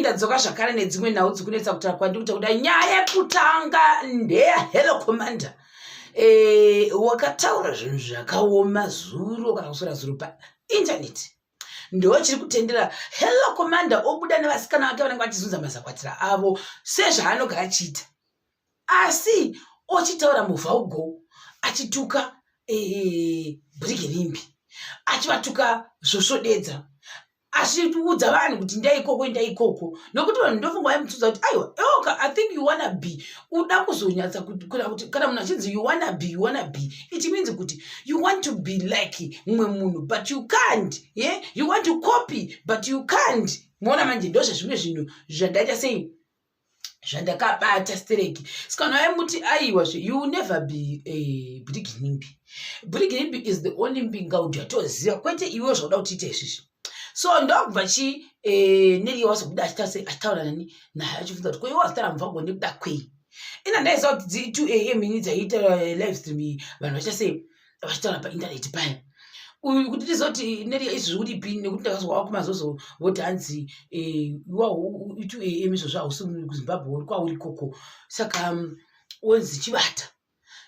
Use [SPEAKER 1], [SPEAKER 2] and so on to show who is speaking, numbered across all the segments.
[SPEAKER 1] ndadzoka zvakare nedzimwe nhau dzikunetsa kutaura kwandikuta kuda nyaya yekutanga ndeya Hèllcommander. Wakataura zvinhu zvakaoma zuro kana kusora zuro paintaneti. Ndo chiri kutendera Hèllcommander obuda nevasikana vake vanenge vachizunza mazakwatira avo sezvaanogara achiita. Asi ochitaura muvhaugo achituka Ginimbi, achivatuka zvosvodedza, achiudza vanhu kuti ndaikoko nokuti vanhu ndofunga vaimutudza kuti aiwa eoka I think you wanna be uda kuzonyatsa kuti kana munhu achinzi you wanna be it means kuti you want to be like mumwe munhu but you can't, yeah? You want to copy but you can't. Muona manje ndozvo zvimwe zvinhu zvandaita sei zvandakabata stereki sikana vaimuti aiwa you will never be Ginimbi. Ginimbi is the only mbingaudi yatoziva kwete iwe zvauda kutiita izvizvi. So ndokubva Nelia wazobuda achitaura nani naye achibvunza kuti koiwe wazitaura muvhango ndekuda kwei. Ina ndaiziva kuti 2 AM ini dzaiita live stream vanhu vachasei vachitaura paintaneti paya. Kuti ndizoti Nelia izvozvo uripi nekuti ndakazwa kumazozo voti hanzi 2 AM izvozvo hausi kuZimbabwe uri kwauri ikoko saka wenzi chivata.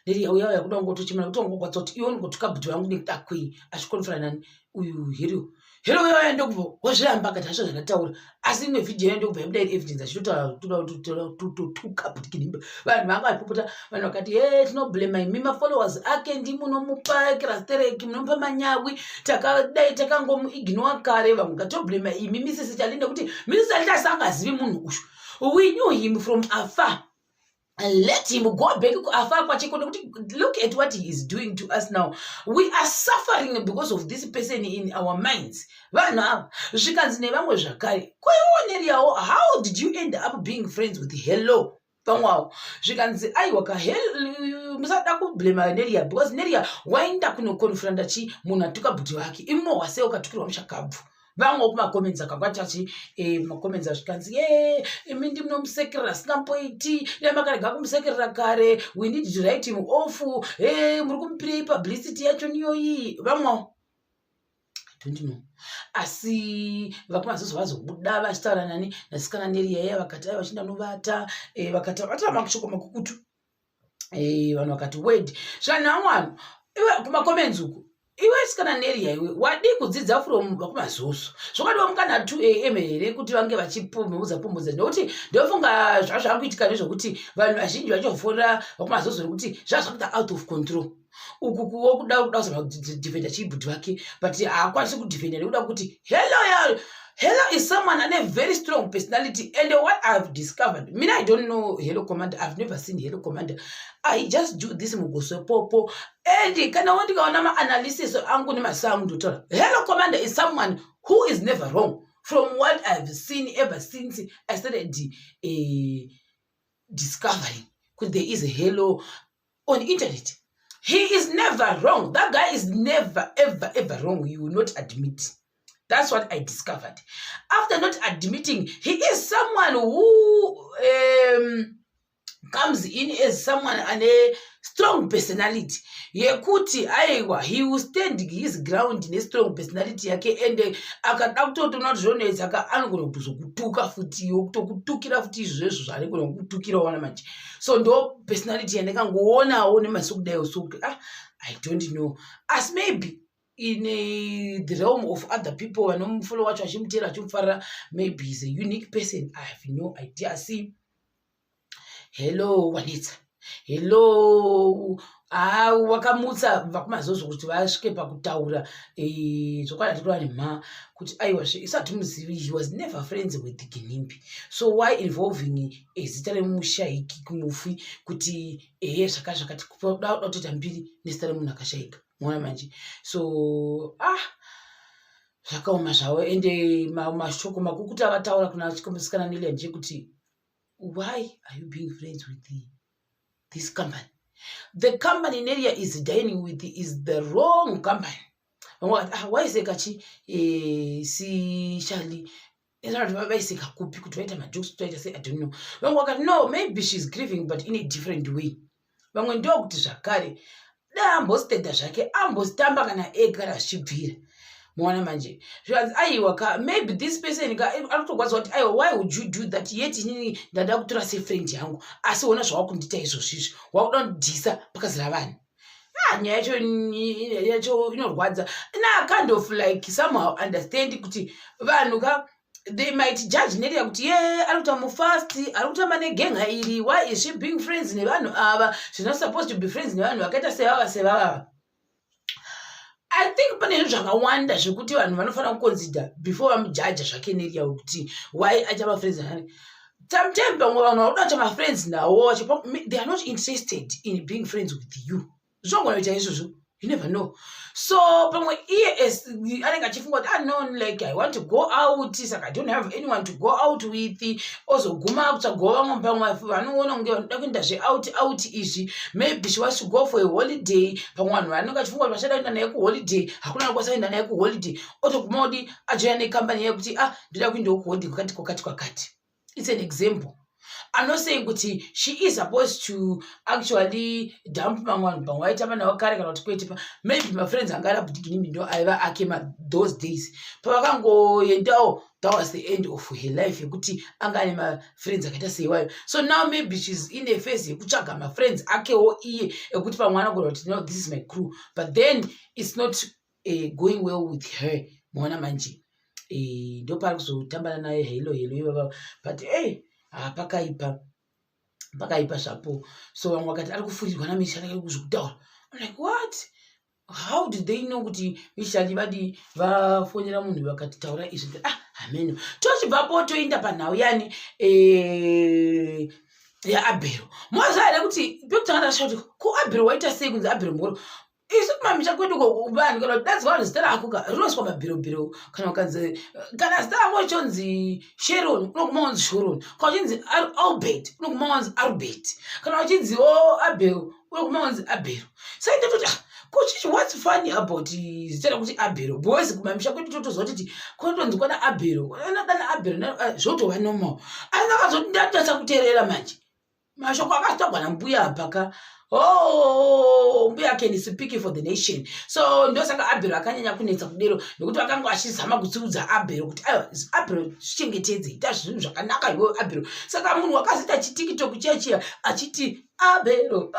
[SPEAKER 1] Nelia uya kuda kungotochimana kuti wangokwatsa kuti iwe ngotuka bhuti vangu nekuda kwei achikonfera nani uyu Hero uya ndokubva wazviramba akati hazvo zvandataura asi imwe vhidhiyo yandokubva yabuda iri evidence achitotuka bhuti Ginimbi. Vanhu vanga vachipopota vanhu vakati tinoblema imi mafollowers ake ndimunomupa kirastereki munomupa manyawi takadai takangomuignore kare vamwe katoblema imi Mrs. Charlie nekuti Mrs. Charlie asangazivi munhu uyu. We knew him from afar. And let him go back afar. Look at what he is doing to us now. We are suffering because of this person in our minds. Right now, how did you end up being friends with Hello? I work a hell musada kublema Nelia because Nelia waenda kunokonfront chi munhu atuka bhuti wake imo wase ukatukirwa mushakabvu. Vamwe kumacomments akakwatachi macomments azvikanzi imi ndinomusekerera singamboiti nemakarega kumusekerera kare we need to write him off muri kumupirei publicity yacho niyoyi vamwe I don't know. Asi vakumazozo vazobuda vachitaura nani nasikana Nelia yaya vakati ai vachinda novata vakati vatama makushoko makukutu vanhu vakati word zvanhamwana iwe kumacomments uku iwe sikana Nelia iwe wadi kudzidza from vakumazozo zvakadiwa mukana 2 AM here kuti vange vachipombodza nokuti ndofunga zvazvakuitika nezvokuti vanhu vazhinji vachofora vakumazozo nokuti zvazvakuita out of control. Uku kuda kudefenda chibhuti wake but haakwanisi kudefenda nekuda kuti Hello is someone and a very strong personality. And what I've discovered, I don't know Hèllcommander. I've never seen Hèllcommander. I just do this mugoso popo. And kana want to go on analysis angu ni masangu tutora. Hèllcommander is someone who is never wrong. From what I've seen ever since I started discovering, because there is a Hello on the internet. He is never wrong. That guy is never, ever wrong. You will not admit. That's what I discovered. After not admitting, he is someone who comes in as someone and a strong personality. Yekuti aiwa, he will stand his ground in a strong personality yake and akatoto not journalists aka anogono kuzokutuka futi yokutukira futi izvezvo zvari kuno kutukira wana manje. So ndo personality yandakangoona one masukudai so I don't know. As maybe in the realm of other people and follow what maybe he's a unique person. I have no idea. See, hello Wanita, hello wakamutsa vakumazozo kuti vasvike pakutaura zvakadatikura nemha kuti aiwa isati muzivi he was never friends with Ginimbi. So why involving zita remushaiki kumufi kuti zvakati kuda kutoita mbiri nezita remunhu akashaika mwana manje. So zvakaoma zvavo ende mashoko makukuti avataura kuna chikombesikana Nelia ndechekuti why are you being friends with this company? The company Nelia is dining with is the wrong company. Why is it kachi si Charlie? It's not vaiseka kupi kuti vaita majokes kuti say I don't know. Vamwe vakati no, maybe she's grieving but in a different way. Vamwe ndokuti zvakare da ambostedha zvake ambostamba kana ega rachibvira Mwana manje. Aiwa maybe this person arikutogwadza kuti aiwa why would you do that? Yet inini ndada kutora se friend yangu. Asi wona zvawakundita izvozvo. Wakuda kundisa pakazira vanhu. Nyaya yacho inorwadza. Na kind of like somehow understand kuti vanhu they might judge Nelia kuti arikuta mufast, arikuta mane gang iri. Why is she being friends nevanhu ava? She's not supposed to be friends nevanhu vakaita sevava. I think pane zvinhu zvakawanda zvekuti vanhu vanofana kuconsider before vamujaja zvake Nelia kuti why achava friends naye. Sometimes vanhu vakuda kuita friends nawo, they are not interested in being friends with you. Zvongona kuita izvozvo. You never know. So, pamwe anenge achifunga kuti no, like I want to go out, saka I don't have anyone to go out with. Ozoguma kutsvaga vamwe pamwe vanoona kunge vanoda kuenda out izvi. Maybe she wants to go for a holiday. Pamwe vanhu vanenge achifunga kuti vachada kuenda naye kuholiday, hakuna kwasa kuenda naye kuholiday. Otoguma kuti ajoina nekambani yekuti ndoda kuendawo kuholiday kwakati. It's an example. I'm not saying that she is supposed to actually dump someone, but white man or carry cannot quit. Maybe my friends are gonna put Ginimbi no ever came at those days. But I can go that was the end of her life. You could see my friends I say why. So now maybe she's in the face, you could check my friends, ake o a good for one go to know this is my crew. But then it's not going well with her, Mona Manji. Do parks to tambala hello, but hey. Pakaipa shapo. So I'm wakati alikufurizwa na mishali kuzukutaura. I'm like, what? How did they know kuti mishali badi vafonyera munhu wakati taura izvi? Ameno. Tochibvapo toenda panhau yani ya Abero. Mwazaida kuti pekutanga ndashauti ku Abero waita sei kunzi Abero ngoro. Isu kumamisha kwedu kubani kana that's what is there akuka rinoswa mabhiro kana kanze kana star mochonzi Sharon unokumaonzi Sharon kana chinzi Albert unokumaonzi Albert kana chinzi Abel unokumaonzi Abel. So ndototi kuchichi what's funny about zitera kuti Abel boys kumamisha kwedu totozoti kotonzi kwana Abel kana Abel zvotova normal ana kazoti ndatasa kuteerera manje mashoko akatogwa nambuya paka mbuya can speak for the nation. So ndosaka Abel akanyanya kunetsa kudero nekuti vakanga vachizama kutsiudza Abel kuti Abel zvichengetedze ita zvinhu zvakanaka iwe Abel. Saka munhu wakazoita chitiktok chiya achiti Abel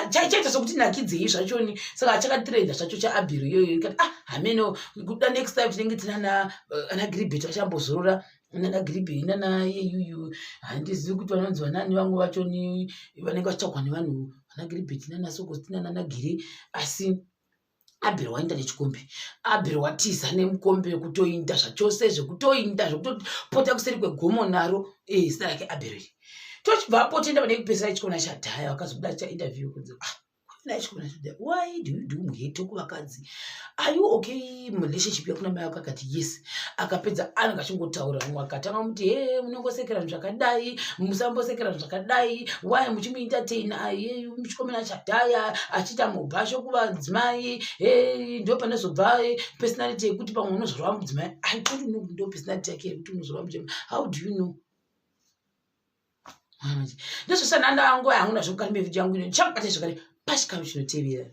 [SPEAKER 1] chaichaita sokuti nakidzei zvachoni. Saka achakatrenda zvacho chaAbel iyoyo ikati hameno kuda next time tinenge tinana Gilbert vachambozorora nana Gilbert nana yeyuyu handizivi kuti vanonzi vanani vangu vachoni vanenge vachitsvagwa nevanhu vana Gilbert nana Sogostina nana Giri. Asi Abel waenda nechikombe, Abel watiza nemukombe kutoinda zvachose zvekutoinda zvekutopota kuseri kwegomo naro zita rake Abel. Tochibvapo toenda pane kupesera chikona chadhaya wakazobuda chainterview kunzi why do you do muheto kuvakadzi? Are you okay relationship yakuna mai yako? Akati yes. Akapedza anga achingotaura mumwe akatanga muti munongosekera zvinhu zvakadai, musambosekera zvinhu zvakadai, why muchimuentertain muchikomena chadhaya achiita mubhasho kuvadzimai ndo panozobva personality yekuti pamwe unozorwa mudzimai. I don't know ndo personality yake yekuti unozorwa mudzimai. How do you know? Ndozvosana ndangu yangu nazvokari mevhidhiyo yangu ino chakati zvakare pachikamu chinotevera.